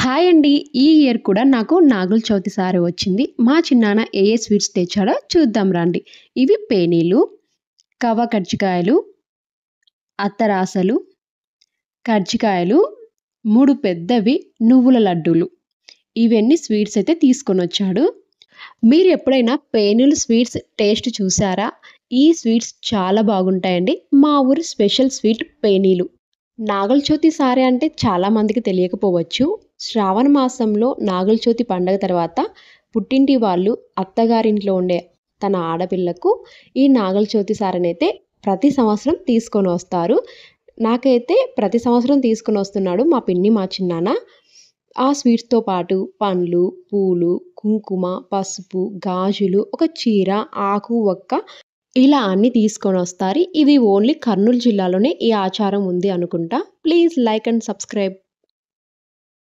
Hi అండి. ఈ year కూడా నాకు నాగుల చవితి సారి వచ్చింది. మా చిన్నాన్న ఏ ఏ స్వీట్స్ తెచ్చాడో చూద్దాం రండి. ఇవి పేనీలు, కవ్వ కజ్జికాయలు, అత్తరాసలు, కజ్జికాయలు, 3 పెద్దవి నువ్వుల లడ్డూలు. ఇవన్నీ స్వీట్స్ అయితే తీసుకొనొచ్చాడు. మీరు ఎప్పుడైనా పేనీలు స్వీట్స్ టేస్ట్ చూసారా? ఈ స్వీట్స్ చాలా బాగుంటాయండి. మా ఊరి స్పెషల్ స్వీట్ పేనీలు. నాగుల చవితి సారె అంటే చాలా మందికి తెలియకపోవచ్చు. శ్రావణ మాసంలో నాగుల చవితి పండగ తర్వాత పుట్టింటి వాళ్ళు అత్తగారింట్లో ఉండే తన ఆడపిల్లకు ఈ నాగుల చవితి సారెనైతే ప్రతి సంవత్సరం తీసుకొనొస్తారు. నాకైతే ప్రతి సంవత్సరం తీసుకొనొస్తున్నాడు మా పిన్ని, మా చిన్నాన్న. ఆ స్వీట్స్‌తో పాటు పండ్లు, పూలు, కుంకుమ, పసుపు, గాజులు, ఒక చీర, ఆకు, వక్క ఇలా అన్నీ తీసుకొనొస్తారు. ఇది ఓన్లీ కర్నూలు జిల్లాలోనే ఈ ఆచారం ఉంది అనుకుంటా. Please like and subscribe.